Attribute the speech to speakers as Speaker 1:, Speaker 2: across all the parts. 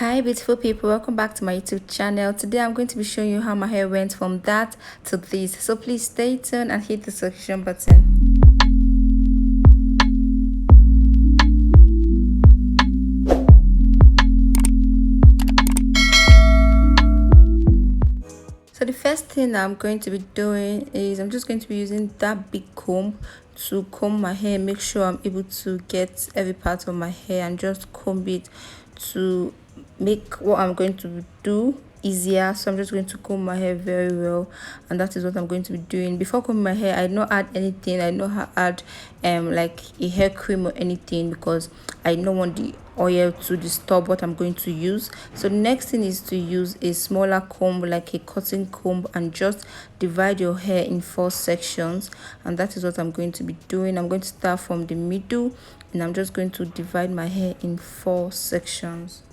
Speaker 1: Hi beautiful people, welcome back to my YouTube channel. Today I'm going to be showing you how my hair went from that to this, so please stay tuned and hit the subscription button. So the first thing I'm going to be doing is I'm just going to be using that big comb to comb my hair, make sure I'm able to get every part of my hair and just comb it to make what I'm going to do easier. So I'm just going to comb my hair very well, and that is what I'm going to be doing. Before combing my hair, I did not add anything. I did not add like a hair cream or anything because I don't want the oil to disturb what I'm going to use. So the next thing is to use a smaller comb, like a cotton comb, and just divide your hair in 4 sections, and that is what I'm going to be doing. I'm going to start from the middle and I'm just going to divide my hair in 4 sections.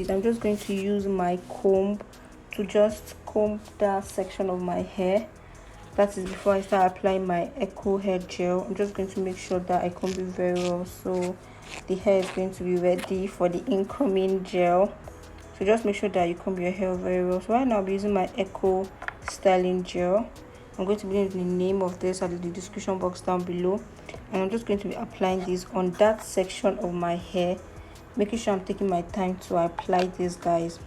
Speaker 1: I'm just going to use my comb to just comb that section of my hair. That is before I start applying my eco hair gel. I'm just going to make sure that I comb it very well so the hair is going to be ready for the incoming gel. So just make sure that you comb your hair very well. So right now I'll be using my eco styling gel. I'm going to be leaving the name of this at the description box down below, and I'm just going to be applying this on that section of my hair, making sure I'm taking my time to apply this, guys.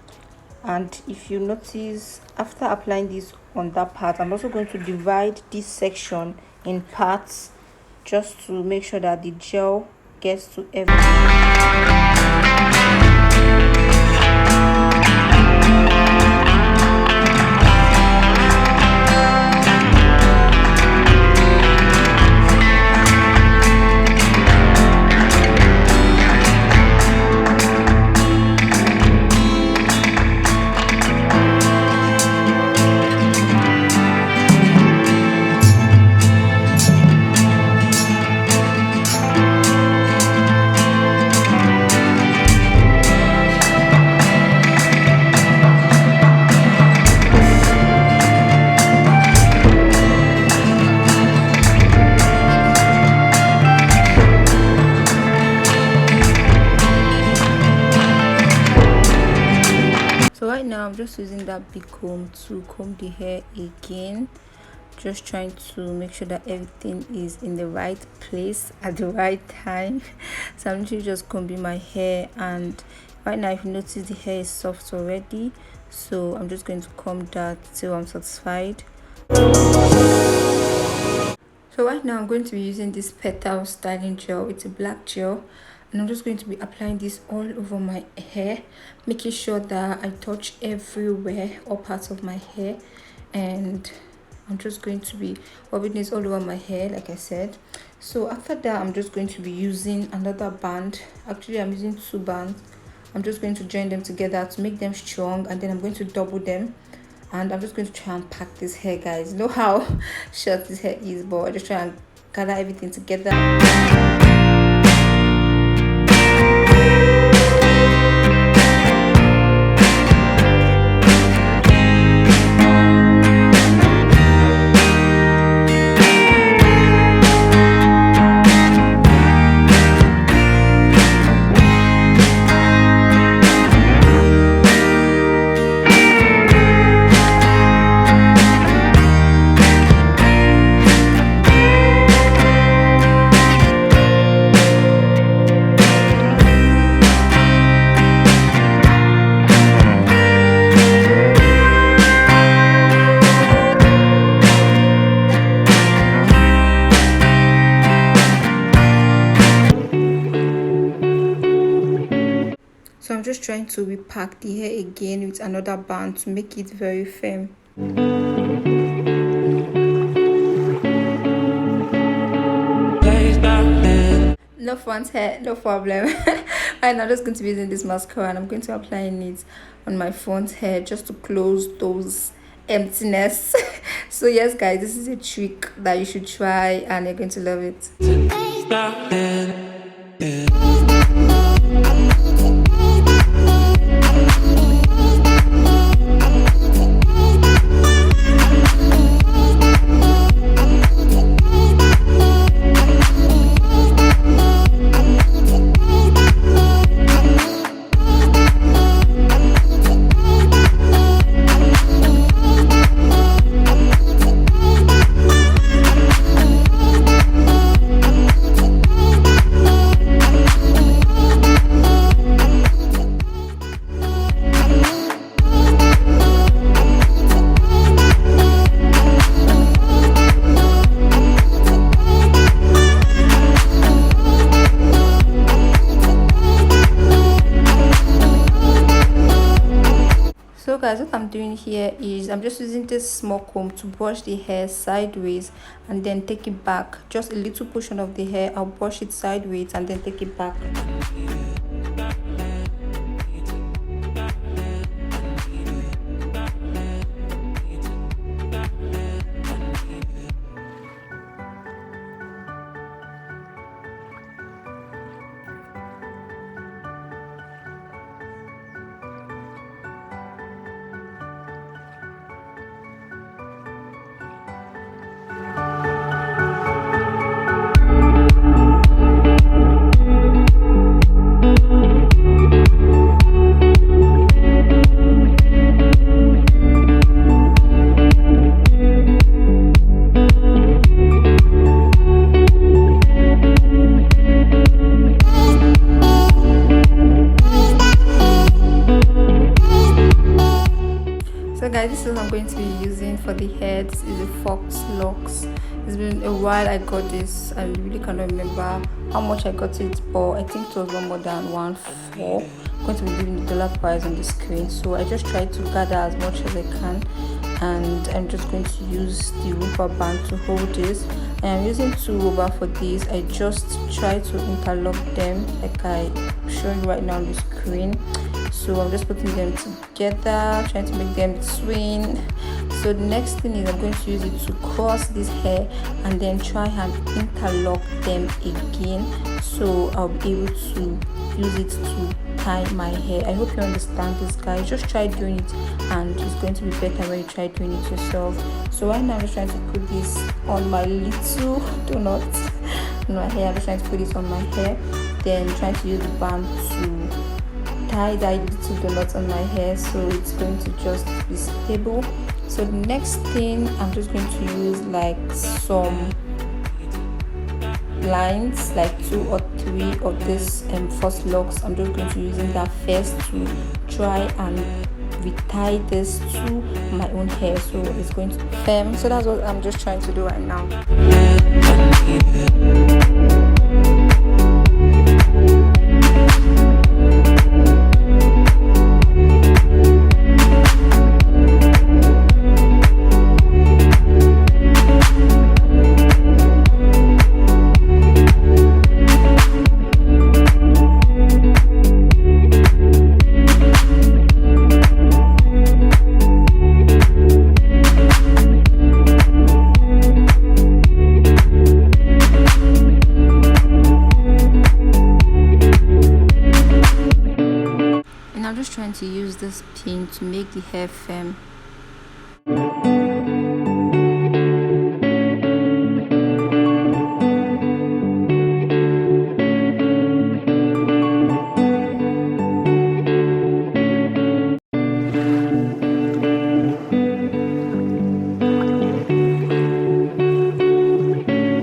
Speaker 1: And if you notice, after applying this on that part, I'm also going to divide this section in parts just to make sure that the gel gets to everything. So right now I'm just using that big comb to comb the hair again, just trying to make sure that everything is in the right place at the right time. So I'm literally just combing my hair, and right now if you notice the hair is soft already, so I'm just going to comb that till I'm satisfied. So right now I'm going to be using this Petals styling gel. It's a black gel, and I'm just going to be applying this all over my hair, making sure that I touch everywhere, all parts of my hair, and I'm just going to be rubbing this all over my hair like I said. So after that I'm just going to be using another band. Actually I'm using 2 bands. I'm just going to join them together to make them strong, and then I'm going to double them, and I'm just going to try and pack this hair, guys. You know how short this hair is, but I just try and gather everything together. just trying to repack the hair again with another band to make it very firm. No front hair, no problem. And I'm just going to be using this mascara, and I'm going to apply it on my front hair just to close those emptiness. So yes guys, this is a trick that you should try and you're going to love it. So guys, what I'm doing here is I'm just using this small comb to brush the hair sideways and then take it back. Just a little portion of the hair, I'll brush it sideways and then take it back. Guys, this is what I'm going to be using for the hair. This is a fox locks. It's been a while I got this. I really cannot remember how much I got it, but I think it was no more than 1.4. I'm going to be giving the dollar price on the screen, so I just try to gather as much as I can, and I'm just going to use the rubber band to hold this. And I'm using 2 rubber for this. I just try to interlock them like I show you right now on the screen. So I'm just putting them together, trying to make them swing. So the next thing is I'm going to use it to cross this hair and then try and interlock them again, so I'll be able to use it to tie my hair. I hope you understand this, guys. Just try doing it and it's going to be better when you try doing it yourself. So right now I'm just trying to put this on my little donut on my hair. I'm just trying to put this on my hair, then trying to use the band to tie that little donut on my hair so it's going to just be stable. So the next thing, I'm just going to use like some lines, like 2 or 3 of this false locks. I'm just going to using that first to try and retie this to my own hair so it's going to be firm. So that's what I'm just trying to do right now. I'm just trying to use this pin to make the hair firm.